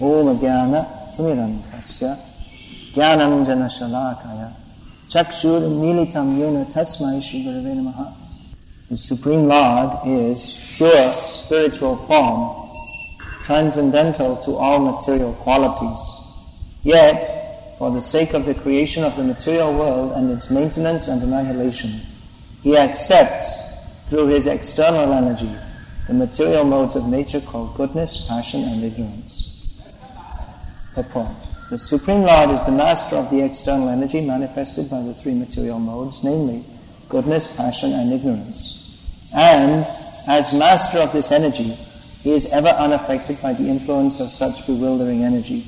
Om Jnana Timirandhasya Jnananjana Shalakaya Chakshur Militam Yena Tasmai Shri Gurave Namaha. The Supreme Lord is pure spiritual form, transcendental to all material qualities. Yet, for the sake of the creation of the material world and its maintenance and annihilation, He accepts, through His external energy, the material modes of nature called goodness, passion, and ignorance. Purport. The Supreme Lord is the master of the external energy manifested by the three material modes, namely goodness, passion, and ignorance. And, as master of this energy, He is ever unaffected by the influence of such bewildering energy.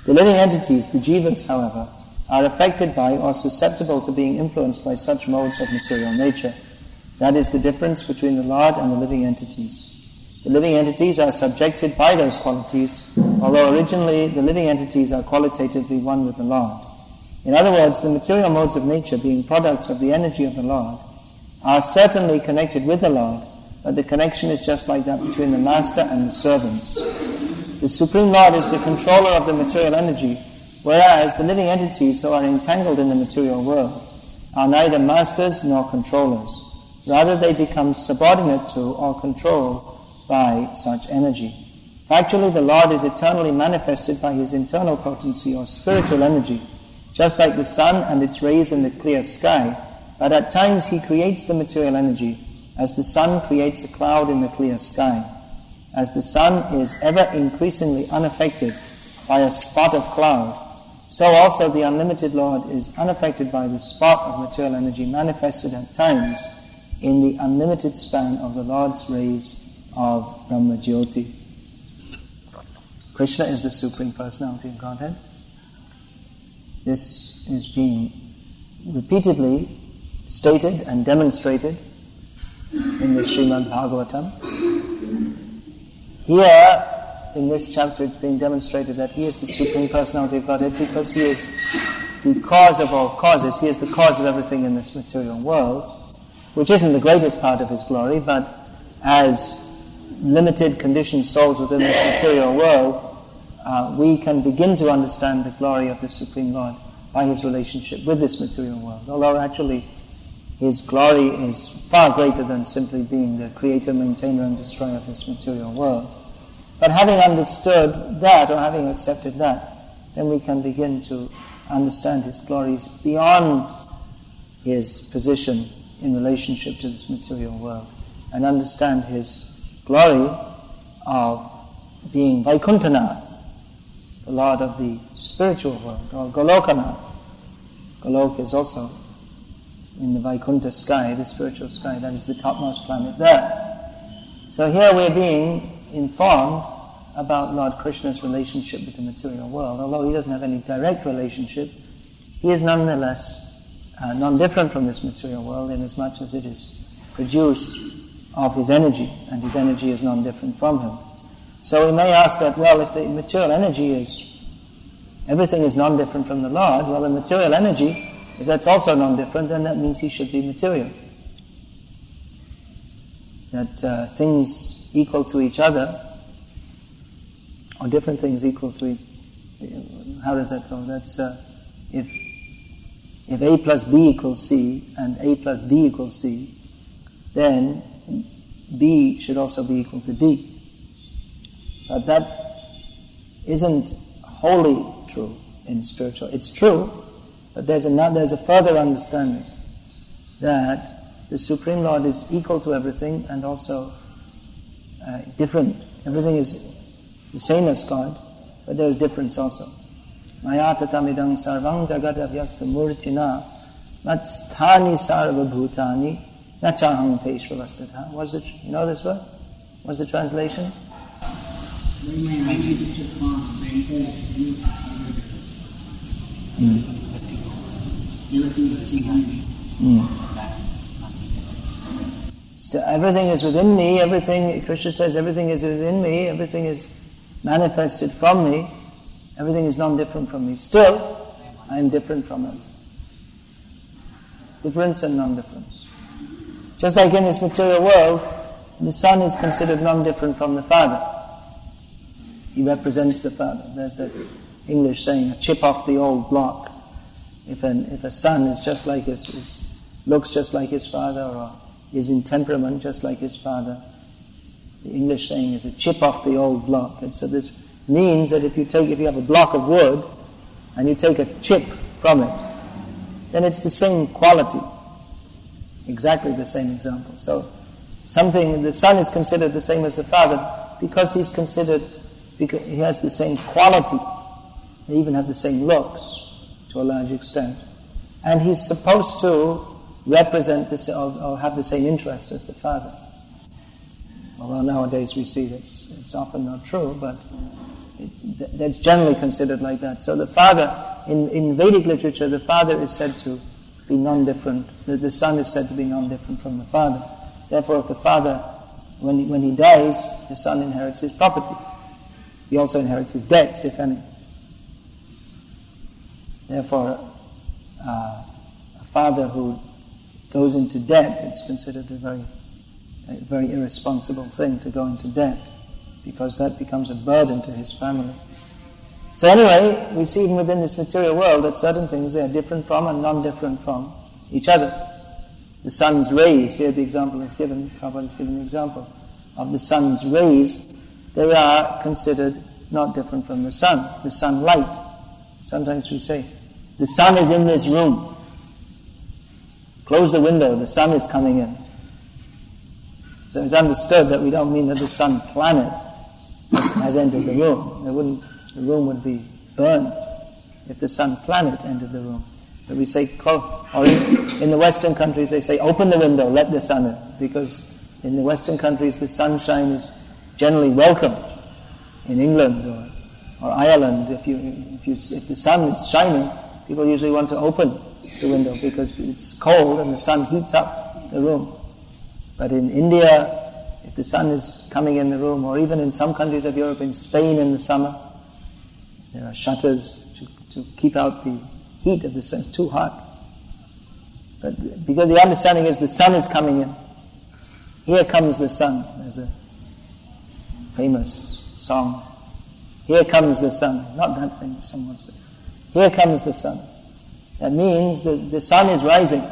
The living entities, the jivas, however, are affected by or susceptible to being influenced by such modes of material nature. That is the difference between the Lord and the living entities. The living entities are subjected by those qualities, although originally the living entities are qualitatively one with the Lord. In other words, the material modes of nature, being products of the energy of the Lord, are certainly connected with the Lord, but the connection is just like that between the master and the servants. The Supreme Lord is the controller of the material energy, whereas the living entities who are entangled in the material world are neither masters nor controllers. Rather, they become subordinate to or controlled by such energy. Factually, the Lord is eternally manifested by His internal potency or spiritual energy, just like the sun and its rays in the clear sky, but at times He creates the material energy, as the sun creates a cloud in the clear sky. As the sun is ever increasingly unaffected by a spot of cloud, so also the unlimited Lord is unaffected by the spot of material energy manifested at times in the unlimited span of the Lord's rays of Brahma Jyoti. Krishna is the Supreme Personality of Godhead. This is being repeatedly stated and demonstrated in the Srimad Bhagavatam. Here, in this chapter, it's being demonstrated that He is the Supreme Personality of Godhead because He is the cause of all causes. He is the cause of everything in this material world, which isn't the greatest part of His glory, but as limited conditioned souls within this material world, we can begin to understand the glory of the Supreme Lord by His relationship with this material world. Although actually His glory is far greater than simply being the creator, maintainer, and destroyer of this material world. But having understood that, or having accepted that, then we can begin to understand His glories beyond His position in relationship to this material world, and understand His glory of being Vaikuntanath, the Lord of the spiritual world, or Golokanath. Golok is also in the Vaikuntha sky, the spiritual sky, that is the topmost planet there. So here we're being informed about Lord Krishna's relationship with the material world. Although He doesn't have any direct relationship, He is nonetheless non-different from this material world, inasmuch as it is produced of His energy, and His energy is non-different from Him. So we may ask that, well, if the material energy is, everything is non-different from the Lord, well, the material energy, if that's also non-different, then that means He should be material. That things equal to each other, or different things equal to how does that go? That's if A plus B equals C and A plus D equals C, then B should also be equal to D. But that isn't wholly true in spiritual. It's true, but there's a further understanding that the Supreme Lord is equal to everything and also different. Everything is the same as God, but there is difference also. Maya tatamidang sarvang jagat avyakta murtina matsthani sarva bhutani nachaham teshvavastata. What is it? You know this verse? What's the translation? Everything is within me, everything, Krishna says, everything is within me, everything is manifested from me, everything is non-different from me. Still, I am different from it. Difference and non-difference. Just like in this material world, the son is considered non-different from the father. he represents the father. There's that English saying, a chip off the old block. If a son is just like looks just like his father, or is in temperament just like his father, the English saying is a chip off the old block. And so this means that if you have a block of wood and you take a chip from it, then it's the same quality. Exactly the same example. So the son is considered the same as the father because he has the same quality. They even have the same looks to a large extent. And he's supposed to represent or have the same interest as the father. Although nowadays we see it's often not true, but that's generally considered like that. So the father, in Vedic literature, the father is said to be non-different. The son is said to be non-different from the father. Therefore, if the father, when he dies, the son inherits his property. He also inherits his debts, if any. Therefore, a father who goes into debt, it's considered a very irresponsible thing to go into debt, because that becomes a burden to his family. So anyway, we see even within this material world that certain things they are different from and non-different from each other. The sun's rays, here the example is given, Prabhupada has given the example of the sun's rays, they are considered not different from the sunlight. Sometimes we say, the sun is in this room. Close the window, the sun is coming in. So it's understood that we don't mean that the sun planet has entered the room. The room would be burned if the sun planet entered the room. But we say, or in the Western countries they say, open the window, let the sun in. Because in the Western countries the sunshine is generally welcome. In England or Ireland, if the sun is shining, people usually want to open the window because it's cold and the sun heats up the room. But in India, if the sun is coming in the room, or even in some countries of Europe, in Spain in the summer, there are shutters to keep out the heat of the sun. It's too hot. But because the understanding is the sun is coming in. Here comes the sun. There's a famous song. Here comes the sun. Not that famous, someone said. Here comes the sun. That means the sun is rising.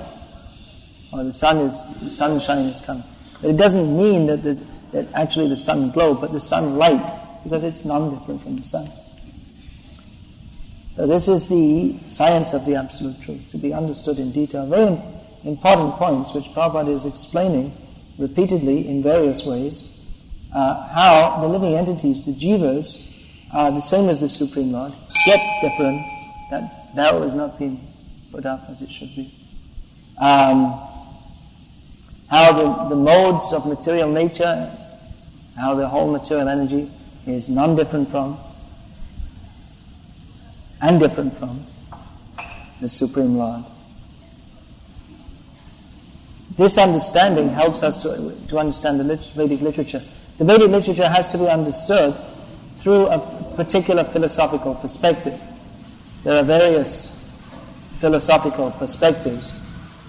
Or the sunshine is coming. But it doesn't mean that actually the sun glow, but the sunlight, because it's non-different from the sun. So this is the science of the absolute truth, to be understood in detail. Very important points which Prabhupada is explaining repeatedly in various ways, how the living entities, the jivas, are the same as the Supreme Lord, yet different. That barrel has not been put up as it should be. How the modes of material nature, how the whole material energy is non-different from and different from the Supreme Lord. This understanding helps us to understand the Vedic literature. The Vedic literature has to be understood through a particular philosophical perspective. There are various philosophical perspectives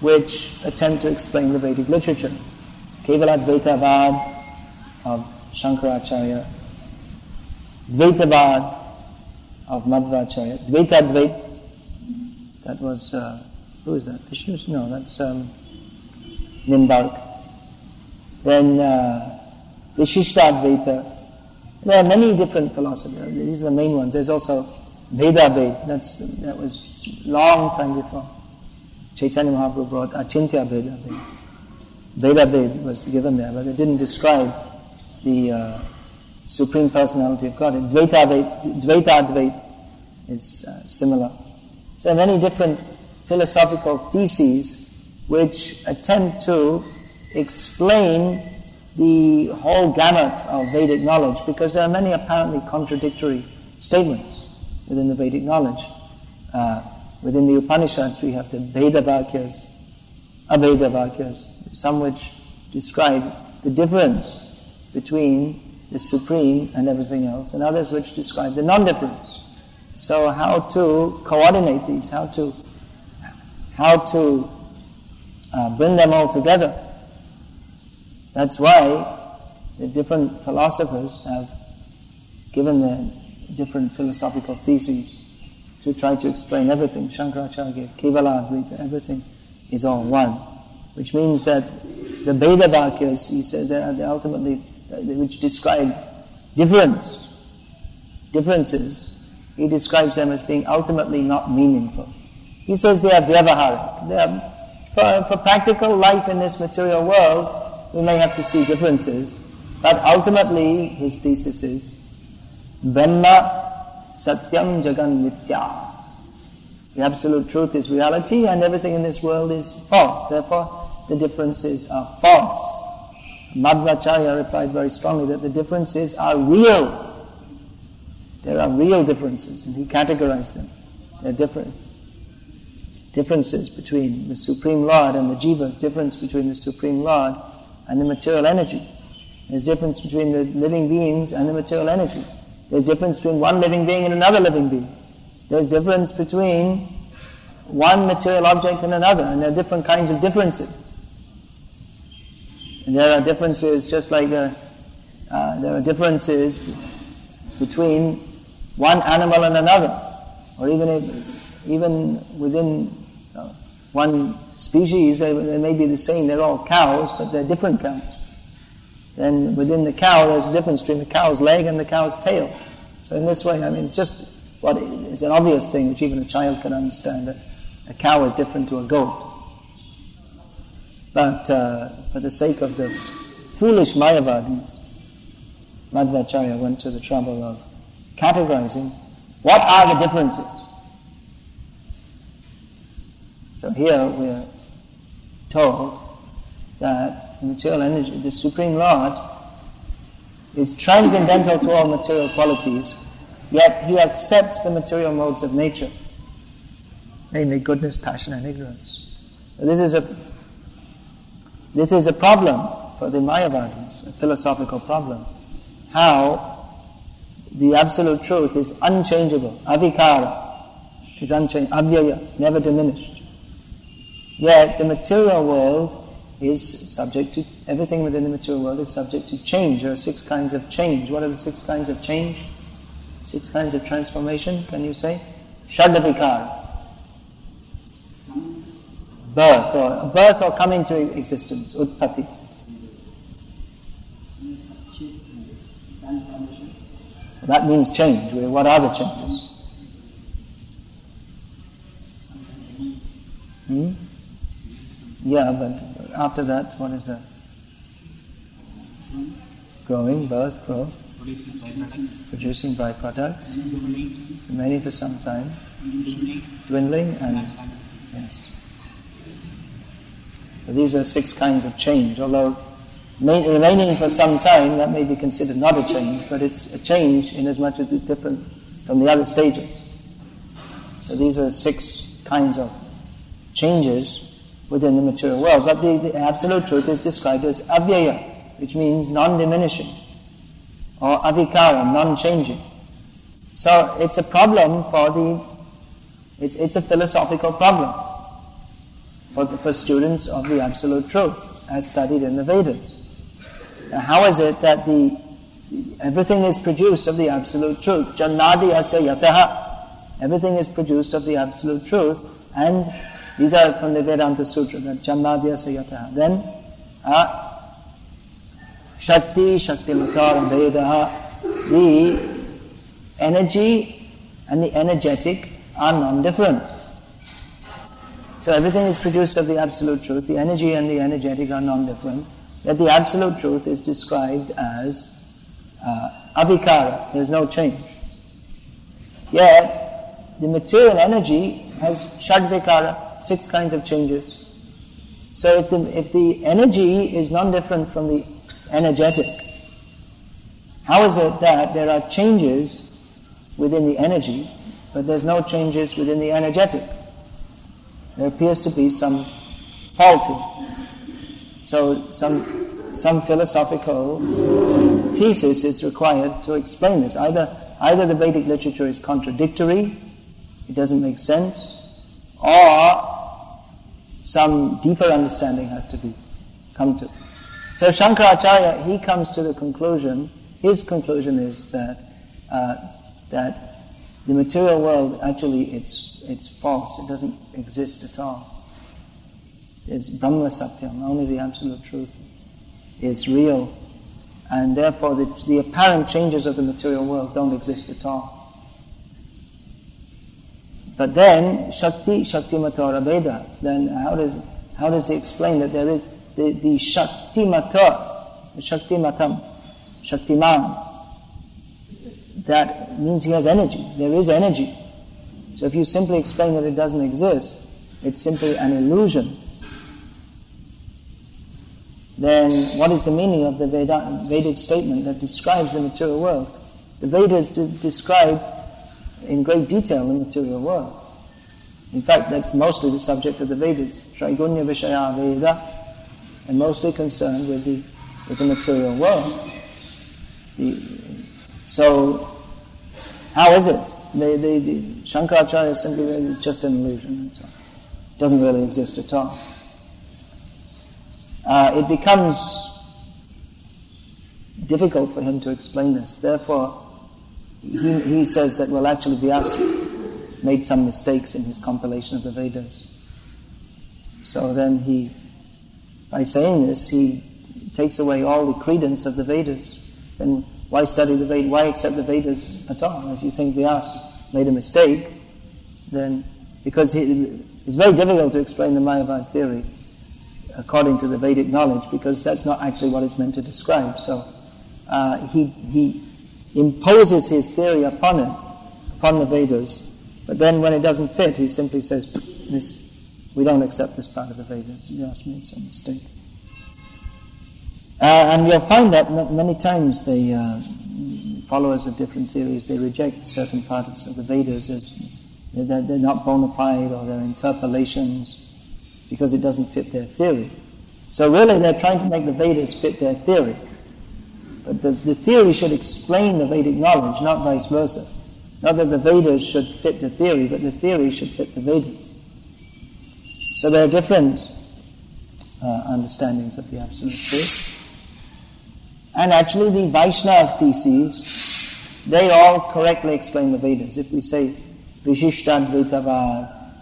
which attempt to explain the Vedic literature. Kevaladvaitavad of Shankaracharya, Dvaitavad of Madhva, Dvaitadvait, that was, who is that? Vishnu? No, that's Nimbark. Then Vishishtadvaita. There are many different philosophies. These are the main ones. There's also Vedabhed. That was long time before. Chaitanya Mahaprabhu brought Achintya Vedabhed. Vedabhed was given there, but it didn't describe the Supreme Personality of God. Dvaitadvait is similar. So many different philosophical theses which attempt to explain the whole gamut of Vedic knowledge, because there are many apparently contradictory statements within the Vedic knowledge. Within the Upanishads we have the Veda-vakyas, Aveda-vakyas, some which describe the difference between the Supreme and everything else, and others which describe the non-difference. So how to coordinate these, how to bring them all together. That's why the different philosophers have given their different philosophical theses to try to explain everything. Shankaracharya gave Kevala-Advaita, everything is all one. Which means that the Veda Vakyas, he says, they're ultimately, which describe differences, he describes them as being ultimately not meaningful. He says they are vyavaharic. They are, for practical life in this material world, we may have to see differences, but ultimately his thesis is Brahma Satyam Jagan Mitya. The absolute truth is reality and everything in this world is false. Therefore, the differences are false. Madhvacharya replied very strongly that the differences are real. There are real differences, and he categorized them. There are differences between the Supreme Lord and the Jivas, difference between the Supreme Lord and the material energy. There's difference between the living beings and the material energy. There's difference between one living being and another living being. There's difference between one material object and another, and there are different kinds of differences. And there are differences just like there are differences between one animal and another, or even within one species, they may be the same, they're all cows, but they're different cows. Then within the cow, there's a difference between the cow's leg and the cow's tail. So in this way, it's just it's an obvious thing which even a child can understand, that a cow is different to a goat. But for the sake of the foolish Mayavadis, Madhvacharya went to the trouble of categorizing what are the differences. So here we are told that material energy, the Supreme Lord, is transcendental to all material qualities, yet he accepts the material modes of nature, namely goodness, passion, and ignorance. So this is a problem for the Mayavadis, a philosophical problem. How the absolute truth is unchangeable, avikara, is unchanged, avyaya, never diminished. Yet the material world is subject to, everything within the material world is subject to change. There are 6 kinds of change. What are the 6 kinds of change? 6 kinds of transformation, can you say? Shadavikara. Birth or coming to existence, utpatti. That means change. What are the changes? Yeah, but after that, what is that? Growing, birth, growth. Producing byproducts. Remaining for some time. Dwindling and... Yes. So these are 6 kinds of change, although remaining for some time, that may be considered not a change, but it's a change in as much as it's different from the other stages. So these are 6 kinds of changes within the material world. But the absolute truth is described as avyaya, which means non-diminishing, or avikara, non-changing. So it's a problem it's a philosophical problem for students of the absolute truth, as studied in the Vedas. Now, how is it that everything is produced of the absolute truth? Jannadi asya yataha. Everything is produced of the absolute truth, and these are from the Vedanta Sutra, that Jannadi asya yataha. Then, Shakti, Shaktimakara, Vedaha, the energy and the energetic are non-different. So everything is produced of the absolute truth, the energy and the energetic are non-different, yet the absolute truth is described as avikara, there is no change. Yet, the material energy has shadvikara, 6 kinds of changes. So if the energy is non-different from the energetic, how is it that there are changes within the energy, but there's no changes within the energetic? There appears to be some faulty. So some philosophical thesis is required to explain this. Either the Vedic literature is contradictory, it doesn't make sense, or some deeper understanding has to be come to. So Shankaracharya, he comes to the conclusion, his conclusion is that that the material world, actually, it's false. It doesn't exist at all. It's Brahma Satyam. Only the absolute truth is real. And therefore, the apparent changes of the material world don't exist at all. But then, Shakti, Shaktimatora Veda, then how does he explain that there is the Shaktimator, the Shaktimatam, Shaktiman? That means he has energy. There is energy. So if you simply explain that it doesn't exist, it's simply an illusion. Then what is the meaning of the Vedic statement that describes the material world? The Vedas describe in great detail the material world. In fact, that's mostly the subject of the Vedas. Traigunya Vishaya Veda, and mostly concerned with the material world. So, how is it? The Shankaracharya simply is just an illusion, and so it doesn't really exist at all. It becomes difficult for him to explain this. Therefore, he says that, well, actually Vyasa made some mistakes in his compilation of the Vedas. So then by saying this, he takes away all the credence of the Vedas. Then why study the Vedas? Why accept the Vedas at all? If you think Vyasa made a mistake, then because it's very difficult to explain the Mayavad theory according to the Vedic knowledge, because that's not actually what it's meant to describe. So he imposes his theory upon the Vedas, but then when it doesn't fit, he simply says, we don't accept this part of the Vedas. Vyasa made some mistake. And you'll find that many times followers of different theories, they reject certain parts of the Vedas as they're not bona fide, or they're interpolations, because it doesn't fit their theory. So really they're trying to make the Vedas fit their theory. But the theory should explain the Vedic knowledge, not vice versa. Not that the Vedas should fit the theory, but the theory should fit the Vedas. So there are different understandings of the Absolute Truth. And actually the Vaishnava theses, they all correctly explain the Vedas. If we say Vishishtadvaitavad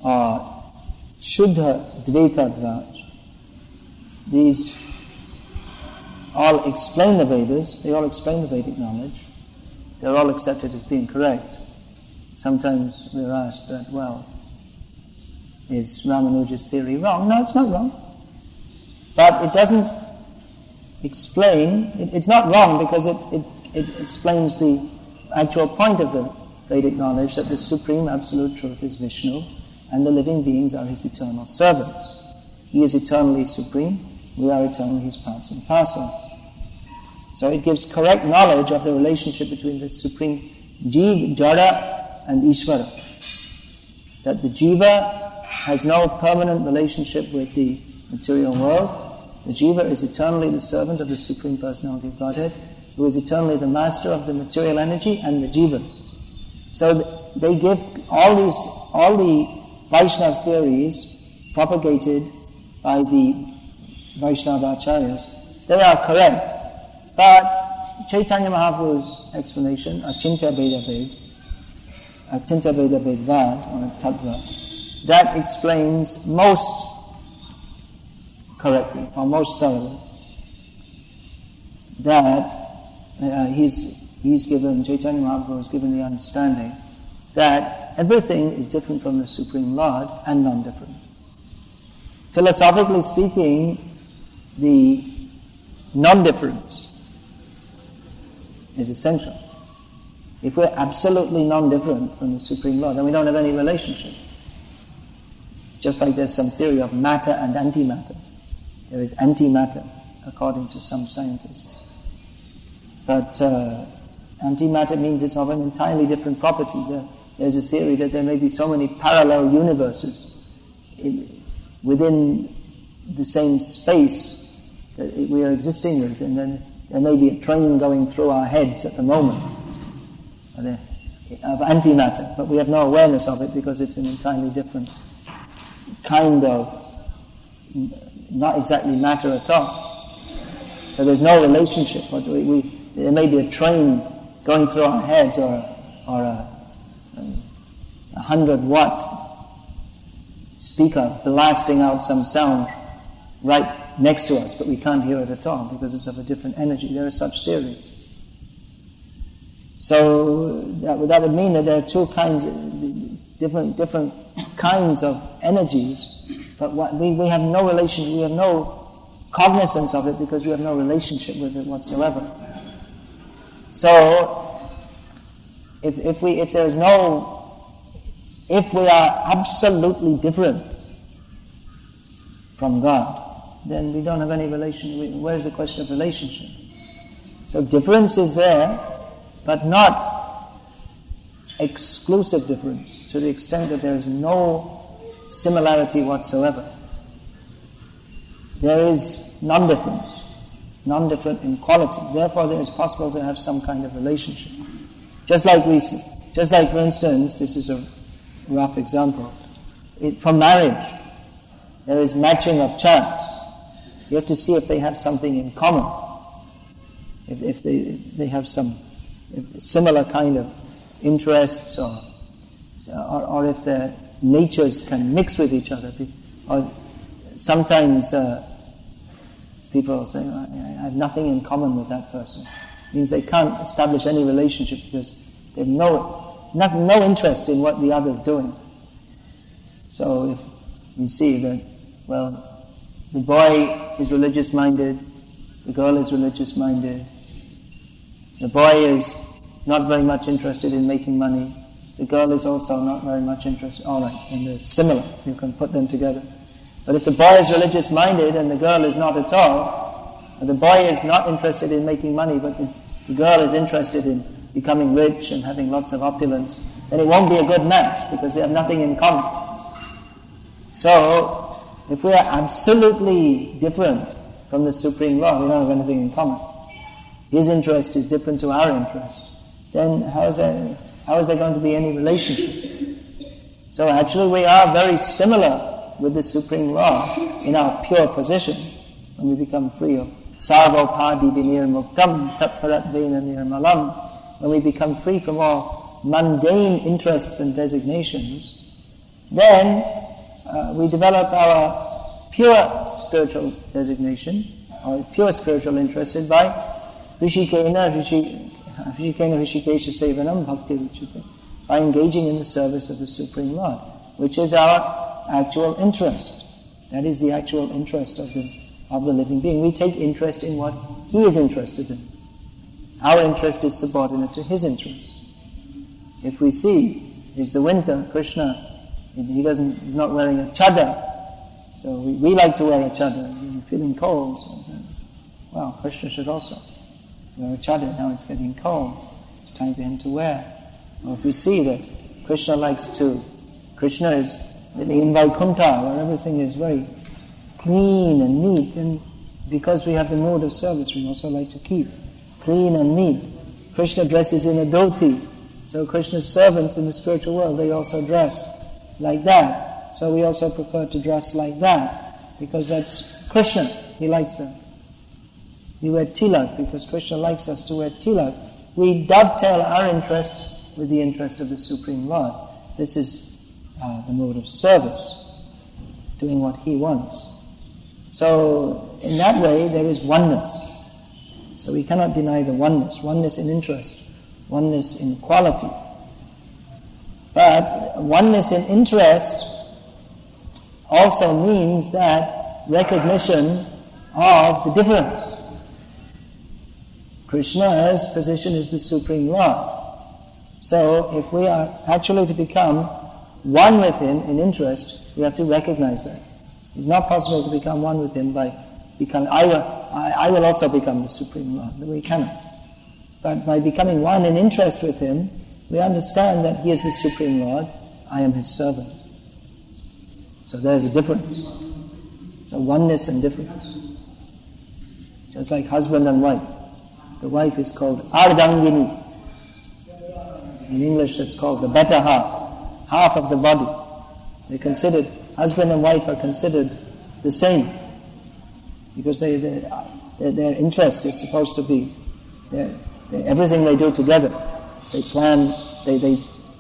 or Shuddha Dvaitadvaj, these all explain the Vedas, they all explain the Vedic knowledge, they're all accepted as being correct. Sometimes we're asked that, well, is Ramanuja's theory wrong? No, it's not wrong. But it doesn't explain, it's not wrong because it explains the actual point of the Vedic knowledge, that the Supreme Absolute Truth is Vishnu, and the living beings are his eternal servants. He is eternally supreme, we are eternally his parts and parcels. So it gives correct knowledge of the relationship between the Supreme Jiva, Jara, and Ishvara. That the Jiva has no permanent relationship with the material world. The Jiva is eternally the servant of the Supreme Personality of Godhead, who is eternally the master of the material energy and the Jivas. So they give all the Vaishnava theories propagated by the Vaishnava acharyas, they are correct. But Chaitanya Mahaprabhu's explanation, Achintya Veda Vedvad, or Tattva, that explains most correctly, or most thoroughly, that Chaitanya Mahaprabhu has given the understanding that everything is different from the Supreme Lord and non-different. Philosophically speaking, the non-difference is essential. If we're absolutely non-different from the Supreme Lord, then we don't have any relationship. Just like there's some theory of matter and antimatter. There is antimatter, according to some scientists. But antimatter means it's of an entirely different property. There's a theory that there may be so many parallel universes within the same space that we are existing with, and then there may be a train going through our heads at the moment of antimatter, but we have no awareness of it because it's an entirely different kind of, not exactly matter at all. So there's no relationship. There may be a train going through our heads, or a 100-watt speaker blasting out some sound right next to us, but we can't hear it at all because it's of a different energy. There are such theories. So that would mean that there are two kinds, different kinds of energies, but we have no relation, we have no cognizance of it because we have no relationship with it whatsoever. So if we are absolutely different from God, then we don't have any relation. Where's the question of relationship? So difference is there, but not exclusive difference, to the extent that there is no similarity whatsoever. There is non-different in quality. Therefore, there is possible to have some kind of relationship. Just like for instance, this is a rough example. For marriage, there is matching of charts. You have to see if they have something in common. If they have some similar kind of interests, or if their natures can mix with each other. Or sometimes people say, I have nothing in common with that person. It means they can't establish any relationship because they have no interest in what the other is doing. So if you see that, well, the boy is religious-minded, the girl is religious-minded, the boy is not very much interested in making money, the girl is also not very much interested, all right, and they're similar, you can put them together. But if the boy is religious-minded and the girl is not at all, and the boy is not interested in making money, but the girl is interested in becoming rich and having lots of opulence, then it won't be a good match because they have nothing in common. So, if we are absolutely different from the Supreme Lord, we don't have anything in common. His interest is different to our interest. Then how is there going to be any relationship? So actually we are very similar with the Supreme Lord in our pure position when we become free of sarvopadi vinirmuktam tatparatvena nirmalam. When we become free from all mundane interests and designations, then we develop our pure spiritual designation, or pure spiritual interest by rishikena rishikesha sevanam bhakti ruchite, by engaging in the service of the Supreme Lord, which is our actual interest. That is the actual interest of the living being. We take interest in what he is interested in. Our interest is subordinate to his interest. If we see, it's the winter, Krishna, he's not wearing a chadar, so we like to wear a chadar. We're feeling cold, so well, Krishna should also wear a chadar. Now it's getting cold, it's time for him to wear. Or if we see that Krishna is living in Vaikuntha, where everything is very clean and neat, and because we have the mood of service, we also like to keep clean and neat. Krishna dresses in a dhoti, so Krishna's servants in the spiritual world, they also dress like that. So we also prefer to dress like that, because that's Krishna, he likes that. We wear tilak because Krishna likes us to wear tilak. We dovetail our interest with the interest of the Supreme Lord. This is the mode of service, doing what he wants. So in that way there is oneness. So we cannot deny the oneness in interest, oneness in quality. But oneness in interest also means that recognition of the difference. Krishna's position is the Supreme Lord. So if we are actually to become one with him in interest, we have to recognize that. It's not possible to become one with him by becoming, I will also become the Supreme Lord. We cannot. But by becoming one in interest with him, we understand that he is the Supreme Lord, I am his servant. So there's a difference. So oneness and difference. Just like husband and wife. The wife is called Ardhangini. In English it's called the better half of the body. Husband and wife are considered the same, because their interest is supposed to be, everything they do together. They plan, they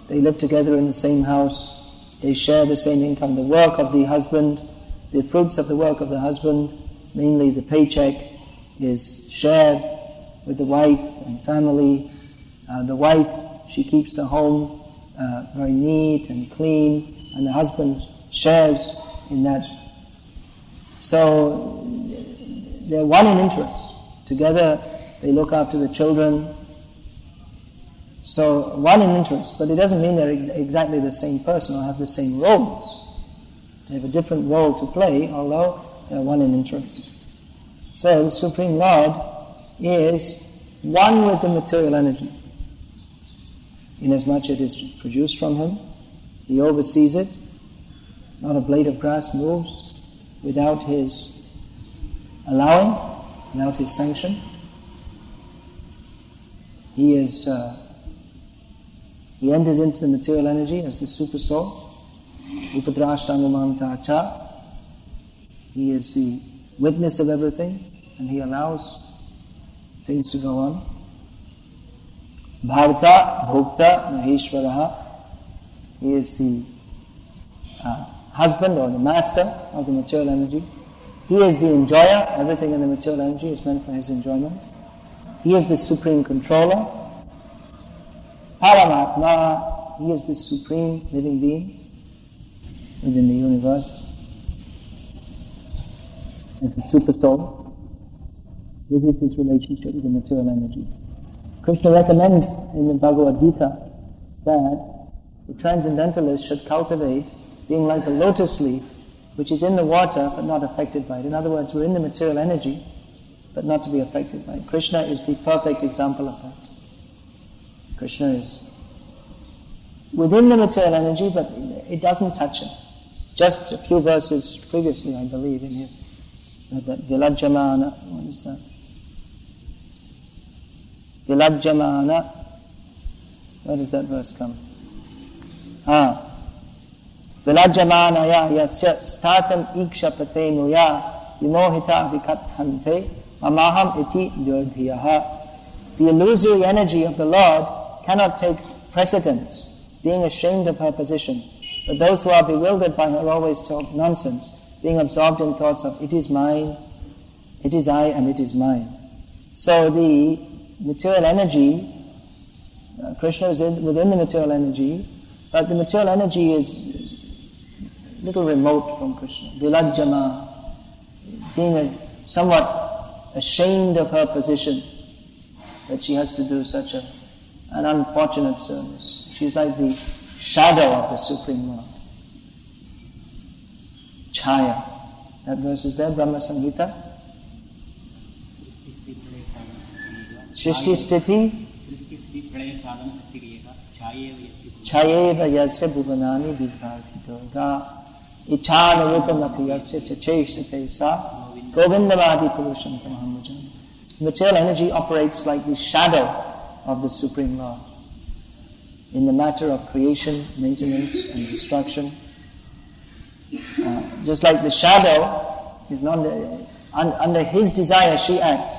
live together in the same house, they share the same income. The work of the husband, the fruits of the work of the husband, namely the paycheck, is shared with the wife and family. The wife, she keeps the home very neat and clean, and the husband shares in that. So they're one in interest. Together they look after the children. So one in interest, but it doesn't mean they're exactly the same person or have the same role. They have a different role to play, although they're one in interest. So the Supreme Lord is one with the material energy. Inasmuch it is produced from Him, He oversees it. Not a blade of grass moves without His allowing, without His sanction. He enters into the material energy as the super soul. Upadrashtangamam tacha. He is the witness of everything, and He allows things to go on. Bharta Bhokta Maheshwaraha. He is the husband or the master of the material energy. He is the enjoyer. Everything in the material energy is meant for His enjoyment. He is the supreme controller. Paramatma. He is the supreme living being within the universe. As the super soul. This is His relationship with the material energy. Krishna recommends in the Bhagavad-gita that the transcendentalist should cultivate being like a lotus leaf which is in the water but not affected by it. In other words, we're in the material energy but not to be affected by it. Krishna is the perfect example of that. Krishna is within the material energy but it doesn't touch Him. Just a few verses previously, I believe, in here. That Vilajjamana, what is that? Vilajjamana, where does that verse come? Vilajjamanaya yasya statam ikshapate muya vimohita vikathante mamaham iti dyodhiyaha. The illusory energy of the Lord cannot take precedence, being ashamed of her position. But those who are bewildered by her always talk nonsense, being absorbed in thoughts of it is mine, it is I, and it is mine. So the material energy, Krishna is within the material energy, but the material energy is a little remote from Krishna. Vilajjama, being somewhat ashamed of her position, that she has to do such an unfortunate service. She's like the shadow of the Supreme Lord. Chaya. That verse is there, Brahma Samhita. Shrishti Sthiti Chayeva Yasya Bhuvanani Vidbhati Durga Ichana Rupamapi Yasya Chacheshtate Sa Govindavadi Purusham Tamahamujam. Material energy operates like the shadow of the Supreme Lord in the matter of creation, maintenance and destruction. Just like the shadow is under His desire she acts.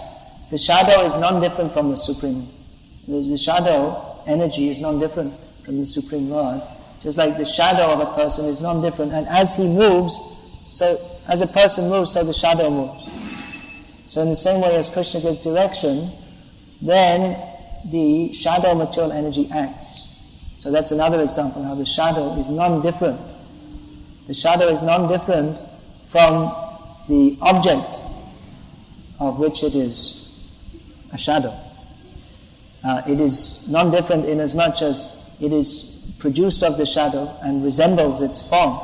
The shadow is non-different from the Supreme. The shadow energy is non-different from the Supreme Lord. Just like the shadow of a person is non-different. And as he moves, so as a person moves, so the shadow moves. So in the same way as Krishna gives direction, then the shadow material energy acts. So that's another example how the shadow is non-different. The shadow is non-different from the object of which it is a shadow. It is non-different inasmuch as it is produced of the shadow and resembles its form.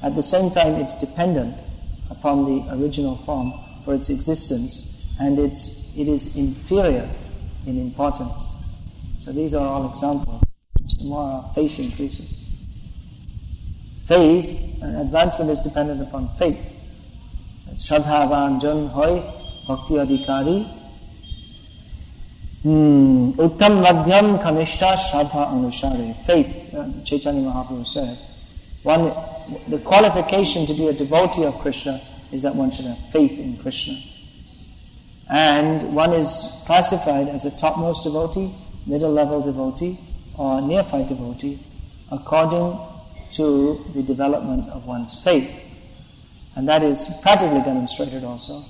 At the same time, it's dependent upon the original form for its existence, and it is inferior in importance. So these are all examples. The more our faith increases. Faith, advancement is dependent upon faith. Shraddhavan jan hoy bhakti adhikari uttam madhyam kanishta shraddha anusare. Faith, Chaitanya Mahaprabhu said, the qualification to be a devotee of Krishna is that one should have faith in Krishna. And one is classified as a topmost devotee, middle level devotee, or neophyte devotee, according to the development of one's faith. And that is practically demonstrated also,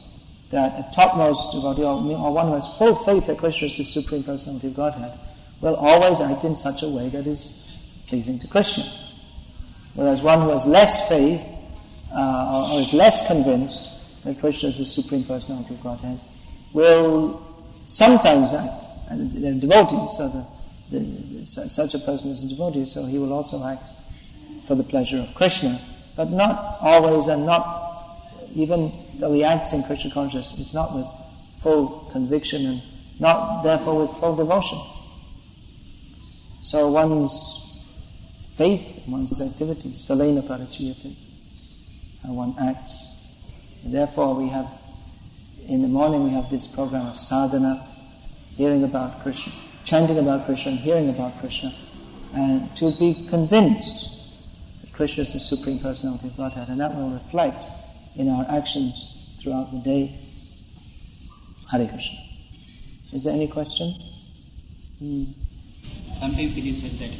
that a topmost devotee, or one who has full faith that Krishna is the Supreme Personality of Godhead, will always act in such a way that is pleasing to Krishna. Whereas one who has less faith, or is less convinced that Krishna is the Supreme Personality of Godhead, will sometimes act, and they're devotees, so such a person is a devotee, so he will also act for the pleasure of Krishna, but not always, and not, even though he acts in Krishna consciousness, it's not with full conviction and not therefore with full devotion. So one's faith, one's activities, phalena parachiyate, how one acts. And therefore we have, in the morning we have this program of sadhana, hearing about Krishna, chanting about Krishna, hearing about Krishna, and to be convinced that Krishna is the Supreme Personality of Godhead, and that will reflect in our actions throughout the day. Hare Krishna. Is there any question? Sometimes it is said that